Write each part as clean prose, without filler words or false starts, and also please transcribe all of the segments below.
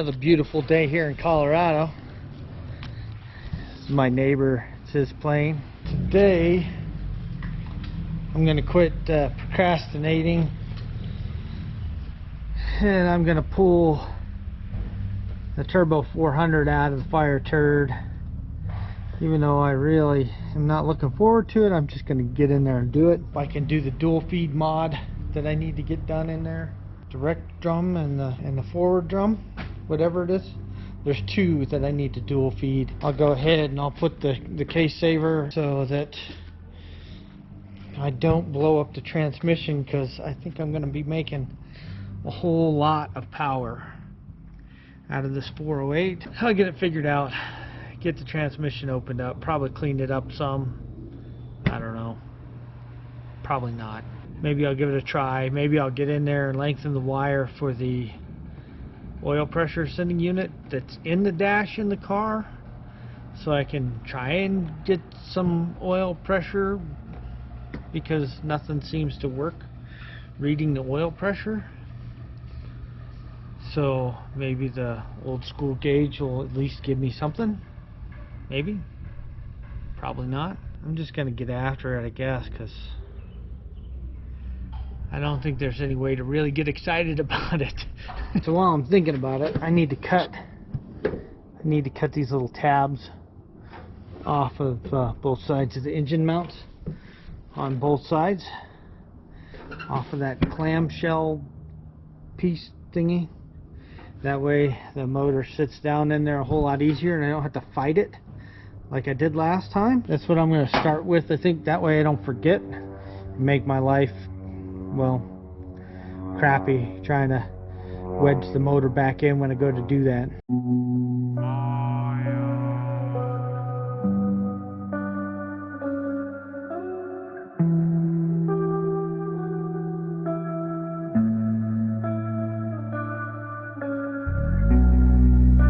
Another beautiful day here in Colorado. This is my neighbor, it's his plane. Today I'm gonna quit procrastinating, and I'm gonna pull the Turbo 400 out of the FireTurd. Even though I really am not looking forward to it, I'm just gonna get in there and do it. If I can do the dual feed mod that I need to get done in there, direct drum and the forward drum, whatever it is. There's two that I need to dual feed. I'll go ahead and I'll put the case saver so that I don't blow up the transmission, because I think I'm going to be making a whole lot of power out of this 408. I'll get it figured out, get the transmission opened up, probably clean it up some. I don't know, probably not. Maybe I'll give it a try. Maybe I'll get in there and lengthen the wire for the oil pressure sending unit that's in the dash in the car, so I can try and get some oil pressure, because nothing seems to work reading the oil pressure. So maybe the old school gauge will at least give me something. Maybe. Probably not. I'm just gonna get after it, I guess, because I don't think there's any way to really get excited about it. So while I'm thinking about it, I need to cut these little tabs off of both sides of the engine mounts, on both sides, off of that clamshell piece thingy. That way the motor sits down in there a whole lot easier and I don't have to fight it like I did last time. That's what I'm going to start with. I think that way I don't forget, make my life, well, crappy trying to wedge the motor back in when I go to do that.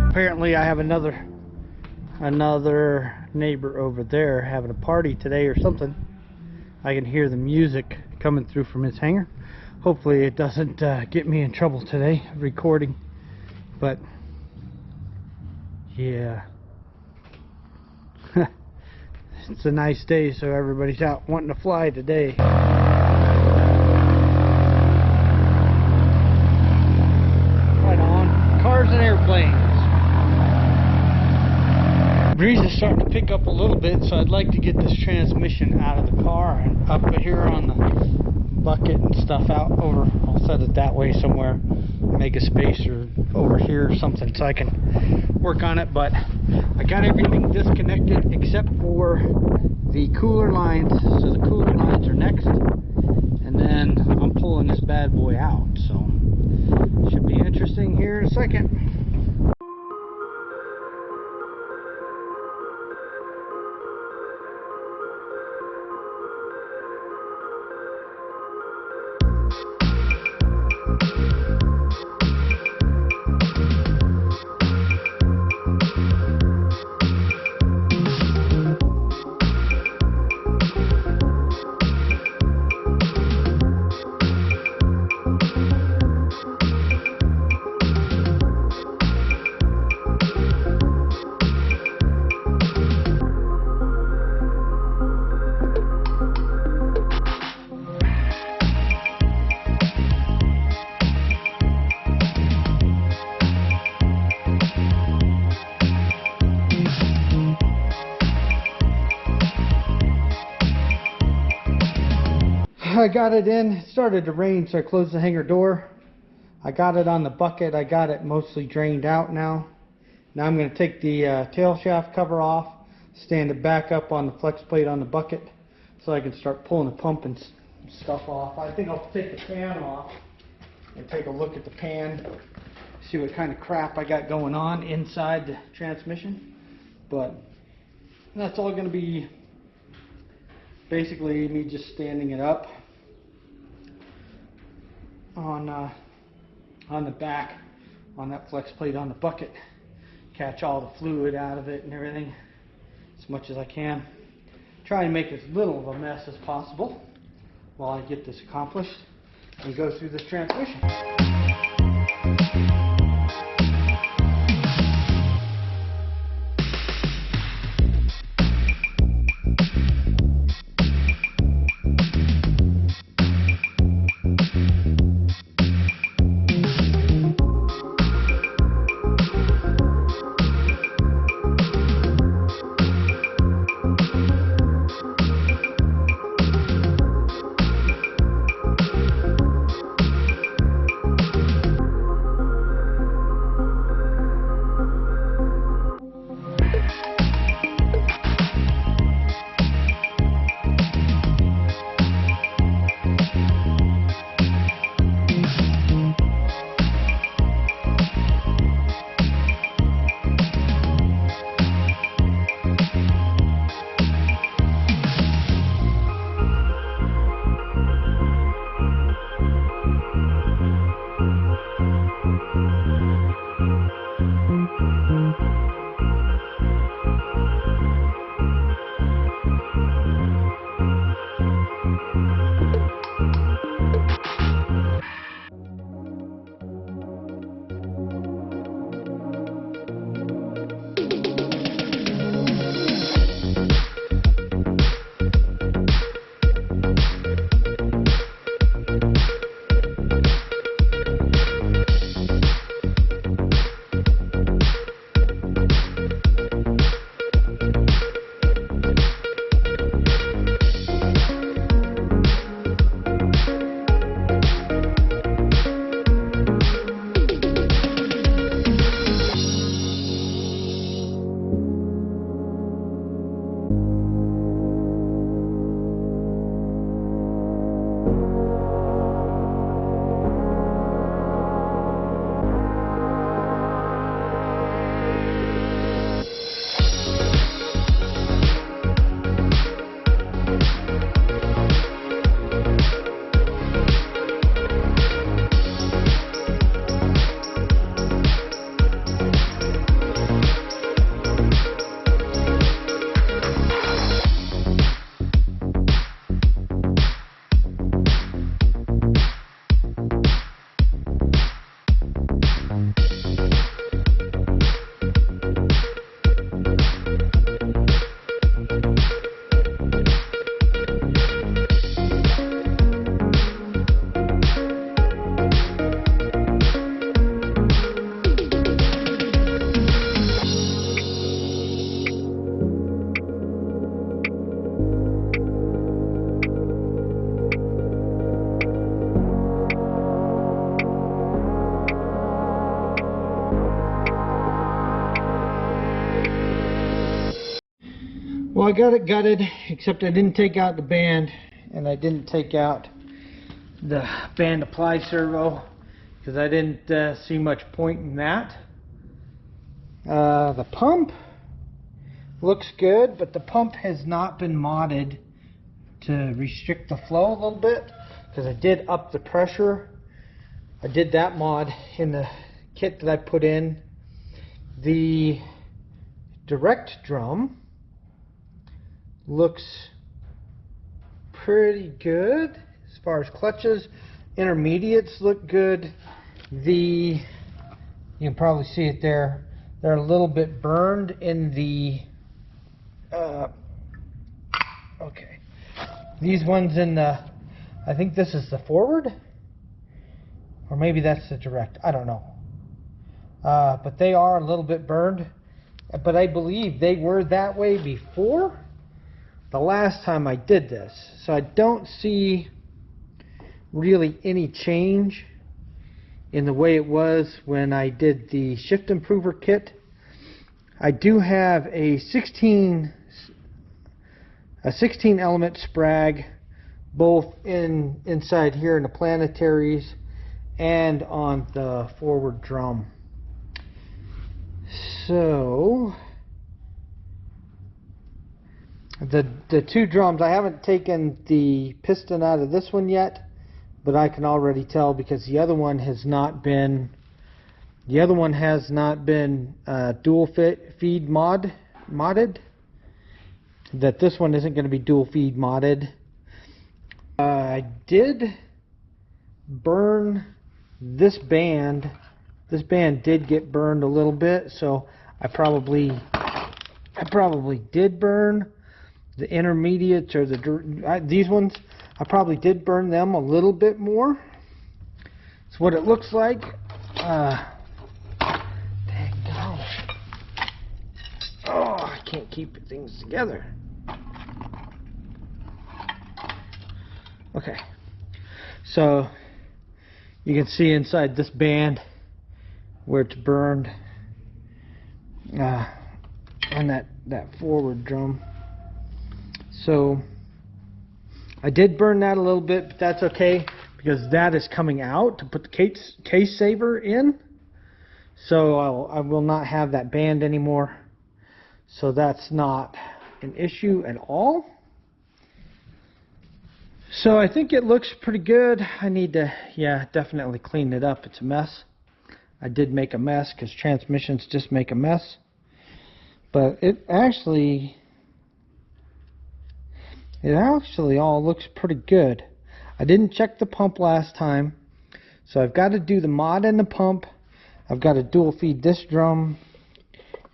Apparently I have another neighbor over there having a party today or something. I can hear the music coming through from his hangar. Hopefully it doesn't get me in trouble today recording, but yeah. It's a nice day, so everybody's out wanting to fly today. Right on. Cars and airplanes. Breeze is starting to pick up a little bit, so I'd like to get this transmission out of the car and up here on the bucket and stuff out over. I'll set it that way somewhere, make a space, or over here or something, so I can work on it. But I got everything disconnected except for the cooler lines, so the cooler lines are next, and then I'm pulling this bad boy out, so should be interesting here in a second. I got it in. It started to rain, so I closed the hangar door. I got it on the bucket. I got it mostly drained out now. Now I'm going to take the tail shaft cover off, stand it back up on the flex plate on the bucket, so I can start pulling the pump and stuff off. I think I'll take the pan off and take a look at the pan, see what kind of crap I got going on inside the transmission. But that's all going to be basically me just standing it up on the back, on that flex plate on the bucket, catch all the fluid out of it and everything as much as I can. Try and make as little of a mess as possible while I get this accomplished and go through this transmission. Well, I got it gutted, except I didn't take out the band, and I didn't take out the band apply servo, because I didn't see much point in that. The pump looks good, but the pump has not been modded to restrict the flow a little bit, because I did up the pressure. I did that mod in the kit that I put in. The direct drum looks pretty good as far as clutches. Intermediates look good. You can probably see it there. They're a little bit burned in the okay. These ones in the, I think this is the forward, or maybe that's the direct. I don't know. But they are a little bit burned. But I believe they were that way before the last time I did this. So I don't see really any change in the way it was when I did the shift improver kit. I do have a 16 element sprag, both inside here in the planetaries and on the forward drum. So the two drums, I haven't taken the piston out of this one yet, but I can already tell because the other one has not been dual feed modded, that this one isn't going to be dual feed modded. I did burn this band. This band did get burned a little bit, so I probably did burn the intermediates, or these ones. I probably did burn them a little bit more. That's what it looks like. Dang go. Oh, I can't keep things together. Okay, so you can see inside this band where it's burned on that forward drum. So I did burn that a little bit, but that's okay because that is coming out to put the case saver in. So I will not have that band anymore. So that's not an issue at all. So I think it looks pretty good. I need to, yeah, definitely clean it up. It's a mess. I did make a mess because transmissions just make a mess. But it actually It actually all looks pretty good. I didn't check the pump last time, so I've got to do the mod in the pump. I've got to dual feed this drum,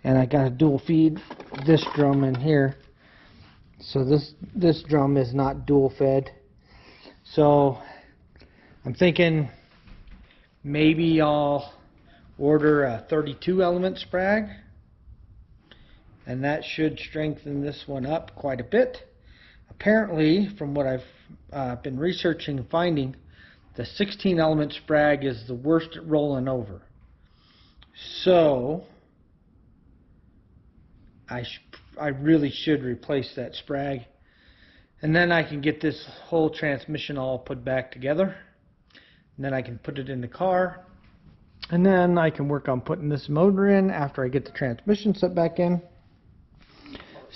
and I got to dual feed this drum in here. So this drum is not dual fed. So I'm thinking maybe I'll order a 32 element sprag, and that should strengthen this one up quite a bit. Apparently, from what I've been researching and finding, the 16 element sprag is the worst at rolling over. So I really should replace that sprag, and then I can get this whole transmission all put back together, and then I can put it in the car, and then I can work on putting this motor in after I get the transmission set back in.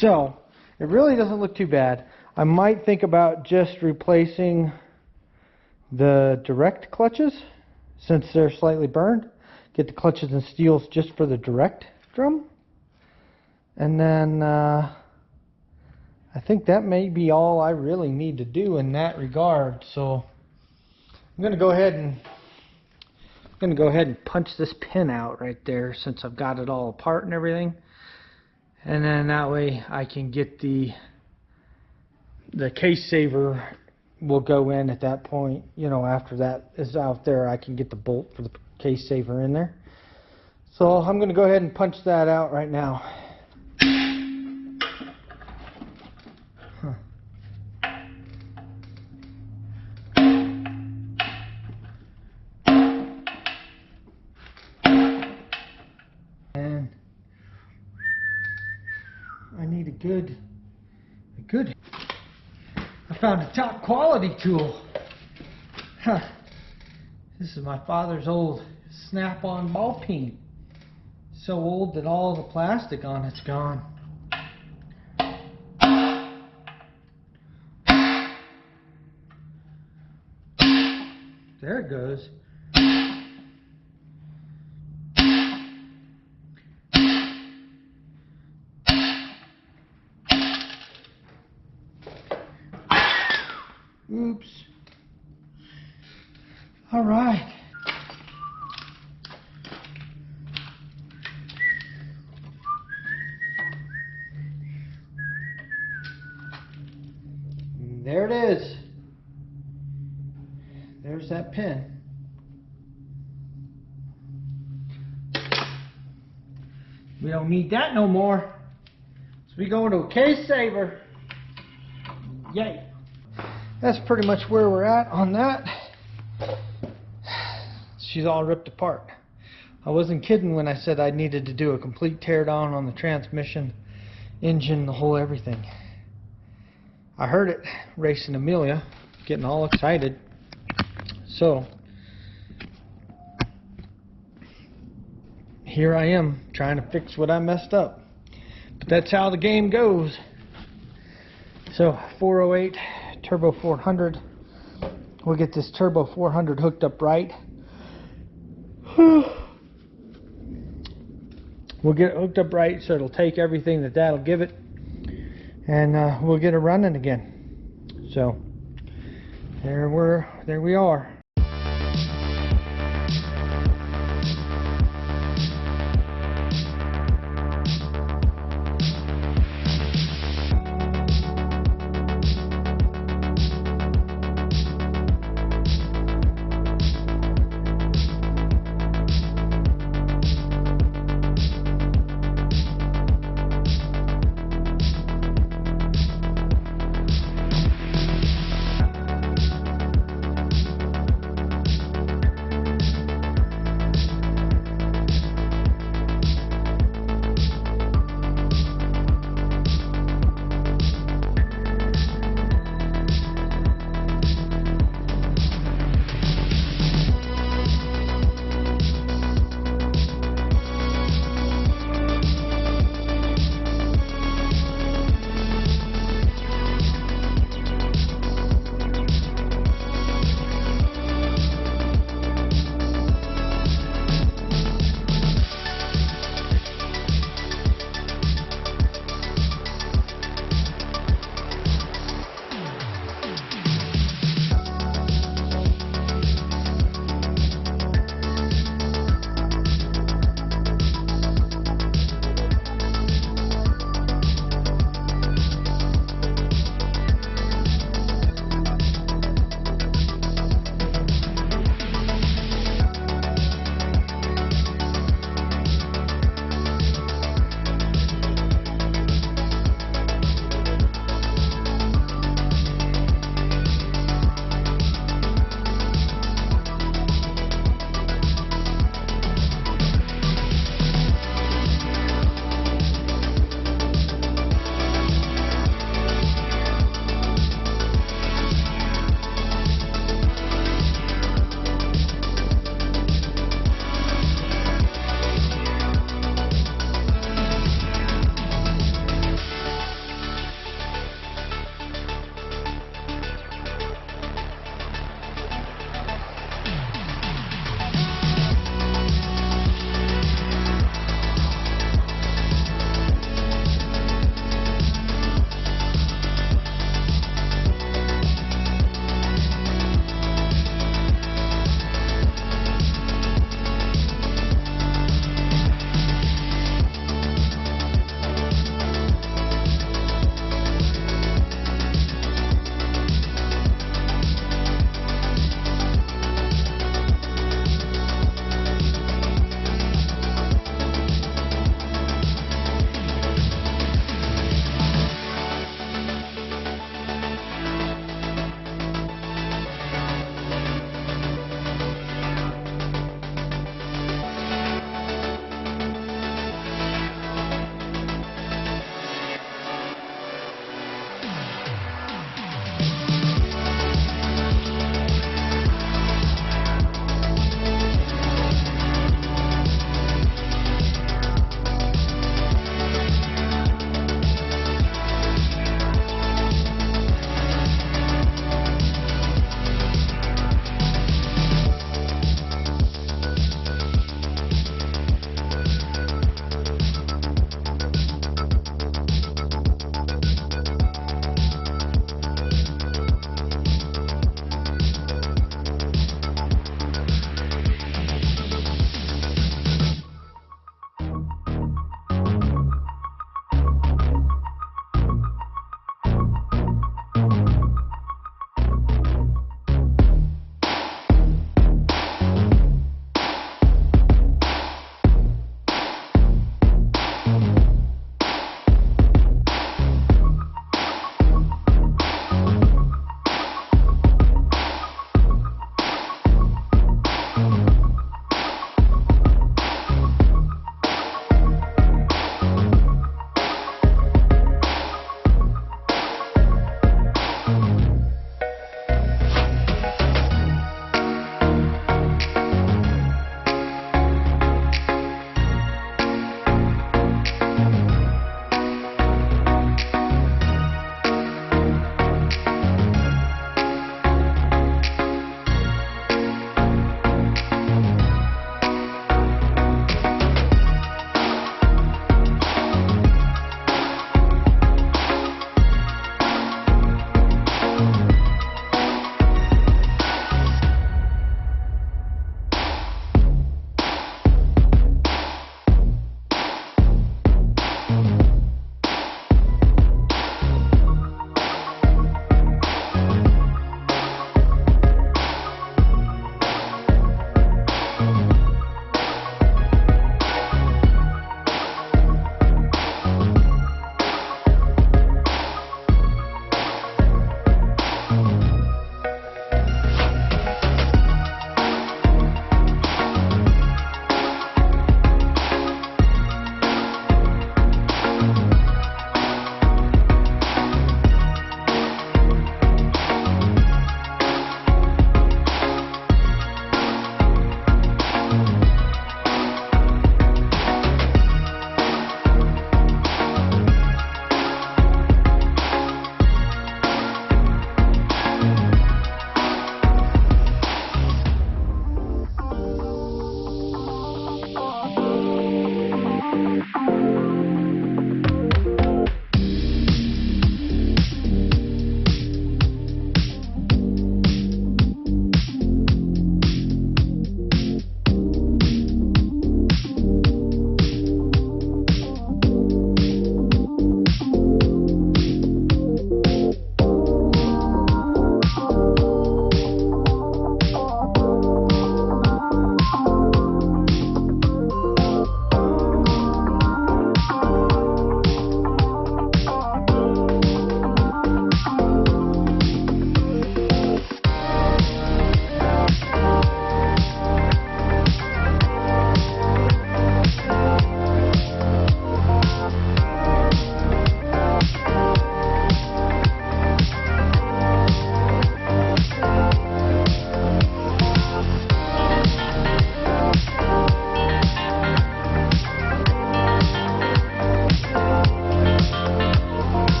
So it really doesn't look too bad. I might think about just replacing the direct clutches since they're slightly burned. Get the clutches and steels just for the direct drum. And then I think that may be all I really need to do in that regard. So I'm going to go ahead and punch this pin out right there since I've got it all apart and everything. And then that way I can get the case saver will go in at that point. You know, after that is out there, I can get the bolt for the case saver in there. So I'm going to go ahead and punch that out right now. And I need a good I found a top quality tool. This is my father's old snap-on ball peen. So old that all the plastic on it's gone. There it goes. Oops. All right. There it is. There's that pin. We don't need that no more. So we go into a case saver. Yay. That's pretty much where we're at on that. She's all ripped apart. I wasn't kidding when I said I needed to do a complete tear down on the transmission, engine, the whole everything. I heard it racing Emelia, getting all excited. So here I am trying to fix what I messed up. But that's how the game goes. So 408 Turbo 400. We'll get this Turbo 400 hooked up right. We'll get it hooked up right so it'll take everything that'll give it, and we'll get it running again. So there we are.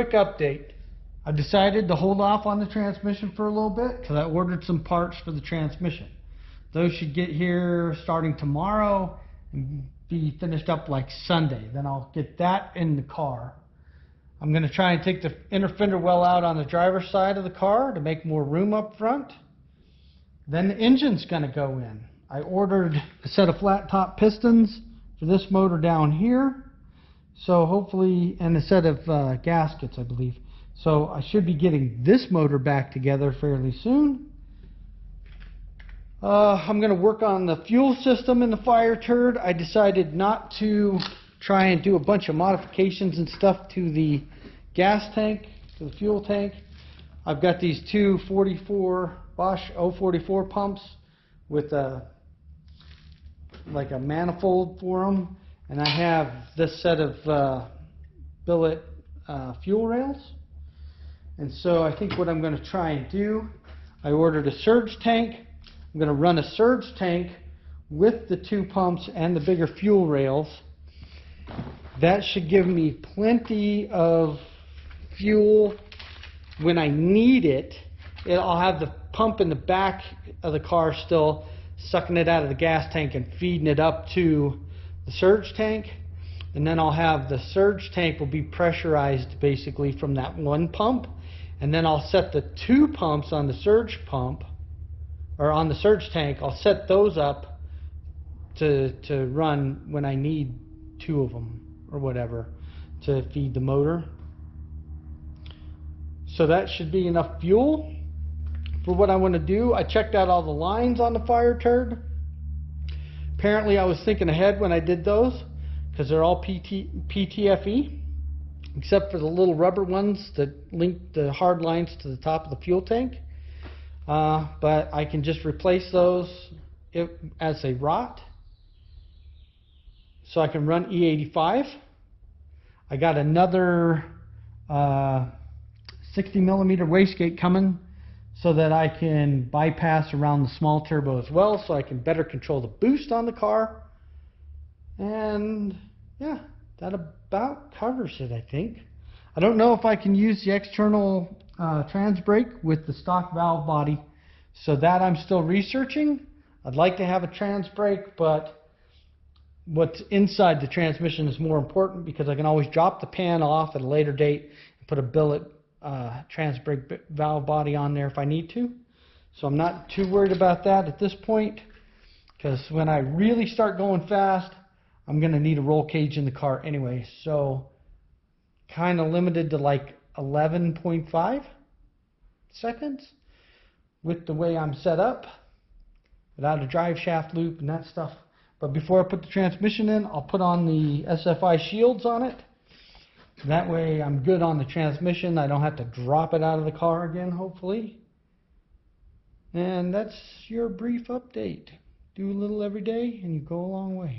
quick update. I decided to hold off on the transmission for a little bit because I ordered some parts for the transmission. Those should get here starting tomorrow and be finished up like Sunday. Then I'll get that in the car. I'm going to try and take the inner fender well out on the driver's side of the car to make more room up front. Then the engine's going to go in. I ordered a set of flat top pistons for this motor down here. So hopefully, and a set of gaskets, I believe. So I should be getting this motor back together fairly soon. I'm going to work on the fuel system in the FireTurd. I decided not to try and do a bunch of modifications and stuff to the gas tank, to the fuel tank. I've got these two 44 Bosch 044 pumps with like a manifold for them, and I have this set of billet fuel rails. And so I think what I'm going to try and do, I ordered a surge tank. I'm going to run a surge tank with the two pumps and the bigger fuel rails. That should give me plenty of fuel when I need it. I'll have the pump in the back of the car still sucking it out of the gas tank and feeding it up to the surge tank. And then I'll have the surge tank will be pressurized basically from that one pump. And then I'll set the two pumps on the surge pump, or on the surge tank, I'll set those up to run when I need two of them or whatever to feed the motor. So that should be enough fuel for what I want to do. I checked out all the lines on the FireTurd. Apparently I was thinking ahead when I did those because they're all PTFE except for the little rubber ones that link the hard lines to the top of the fuel tank. But I can just replace those as they rot. So I can run E85. I got another 60mm wastegate coming so that I can bypass around the small turbo as well, so I can better control the boost on the car. And yeah, that about covers it, I think. I don't know if I can use the external trans brake with the stock valve body, so that I'm still researching. I'd like to have a trans brake, but what's inside the transmission is more important because I can always drop the pan off at a later date and put a billet trans brake valve body on there if I need to. So I'm not too worried about that at this point, because when I really start going fast, I'm going to need a roll cage in the car anyway. So kind of limited to like 11.5 seconds with the way I'm set up, without a drive shaft loop and that stuff. But before I put the transmission in, I'll put on the SFI shields on it. That way I'm good on the transmission. I don't have to drop it out of the car again, hopefully. And that's your brief update. Do a little every day and you go a long way.